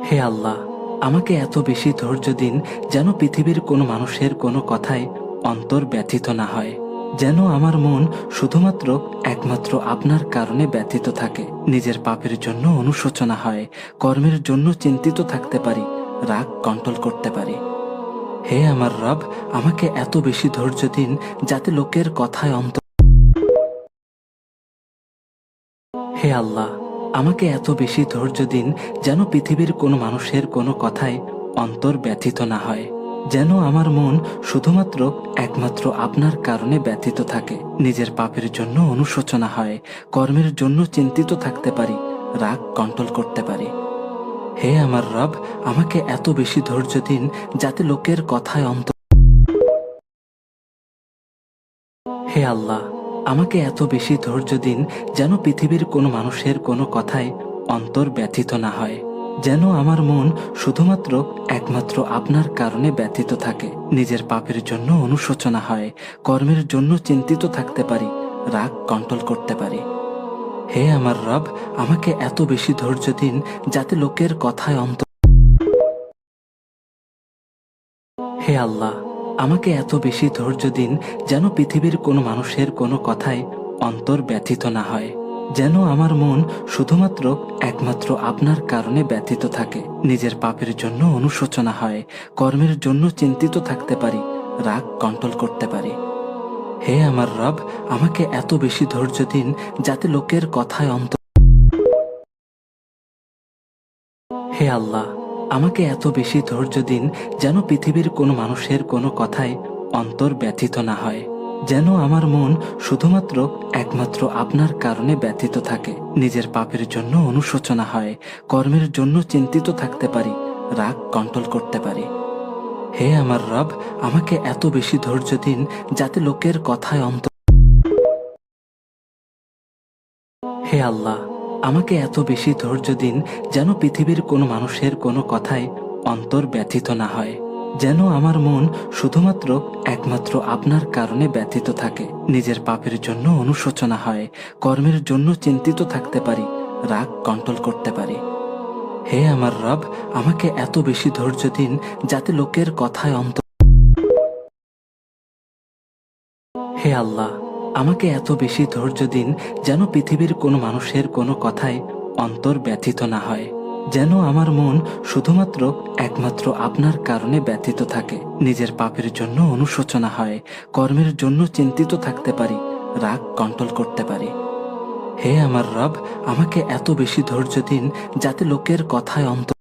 হে আল্লাহ, আমাকে এত বেশি ধৈর্য দিন যেন পৃথিবীর কোনো মানুষের কোনো কথায় অন্তর ব্যথিত না হয়, যেন আমার মন শুধুমাত্র একমাত্র আপনার কারণে ব্যথিত থাকে, নিজের পাপের জন্য অনুশোচনা হয়, কর্মের জন্য চিন্তিত থাকতে পারি, রাগ কন্ট্রোল করতে পারি। হে আমার রব, আমাকে এত বেশি ধৈর্য দিন যাতে লোকের কথায় অন্তর হে আল্লাহ, আমাকে এত বেশি ধৈর্য দিন যেন পৃথিবীর কোনো মানুষের কোনো কথায় অন্তর ব্যথিত না হয়, যেন আমার মন শুধুমাত্র একমাত্র আপনার কারণে ব্যথিত থাকে, নিজের পাপের জন্য অনুশোচনা হয়, কর্মের জন্য চিন্তিত থাকতে পারি, রাগ কন্ট্রোল করতে পারি। হে আমার রব, আমাকে এত বেশি ধৈর্য দিন যাতে লোকের কথায় অন্তর হে আল্লাহ, আমাকে এত বেশি ধৈর্য দিন যেন পৃথিবীর কোনো মানুষের কোনো কথায় অন্তর ব্যথিত না হয়, যেন আমার মন শুধুমাত্র একমাত্র আপনার কারণে ব্যথিত থাকে, নিজের পাপের জন্য অনুশোচনা হয়, কর্মের জন্য চিন্তিত থাকতে পারি, রাগ কন্ট্রোল করতে পারি। হে আমার রব, আমাকে এত বেশি ধৈর্য দিন যাতে লোকের কথায় অন্তর হে আল্লাহ, আমাকে এত বেশি ধৈর্য দিন যেন পৃথিবীর কোনো মানুষের কোনো কথায় অন্তর ব্যথিত না হয়, যেন আমার মন শুধুমাত্র একমাত্র আপনার কারণে ব্যথিত থাকে, নিজের পাপের জন্য অনুশোচনা হয়, কর্মের জন্য চিন্তিত থাকতে পারি, রাগ কন্ট্রোল করতে পারি। হে আমার রব, আমাকে এত বেশি ধৈর্য দিন যাতে লোকের কথায় অন্তর হে আল্লাহ, আমাকে এত বেশি ধৈর্য দিন যেন পৃথিবীর কোনো মানুষের কোনো কথায় অন্তর ব্যথিত না হয়, যেন আমার মন শুধুমাত্র একমাত্র আপনার কারণে ব্যথিত থাকে, নিজের পাপের জন্য অনুশোচনা হয়, কর্মের জন্য চিন্তিত থাকতে পারি, রাগ কন্ট্রোল করতে পারি। হে আমার রব, আমাকে এত বেশি ধৈর্য দিন যাতে লোকের কথায় অন্তর হে আল্লাহ, আমাকে এত বেশি ধৈর্য দিন যেন পৃথিবীর কোনো মানুষের কোনো কথায় অন্তর ব্যথিত না হয়, যেন আমার মন শুধুমাত্র একমাত্র আপনার কারণে ব্যথিত থাকে, নিজের পাপের জন্য অনুশোচনা হয়, কর্মের জন্য চিন্তিত থাকতে পারি, রাগ কন্ট্রোল করতে পারি। হে আমার রব, আমাকে এত বেশি ধৈর্য দিন যাতে লোকের কথায় অন্তর হে আল্লাহ, আমাকে এত বেশি ধৈর্য দিন যেন পৃথিবীর কোনো মানুষের কোনো কথায় অন্তর ব্যথিত না হয়, যেন আমার মন শুধুমাত্র একমাত্র আপনার কারণে ব্যথিত থাকে, নিজের পাপের জন্য অনুশোচনা হয়, কর্মের জন্য চিন্তিত থাকতে পারি, রাগ কন্ট্রোল করতে পারি। হে আমার রব, আমাকে এত বেশি ধৈর্য দিন যাতে লোকের কথায় অন্তর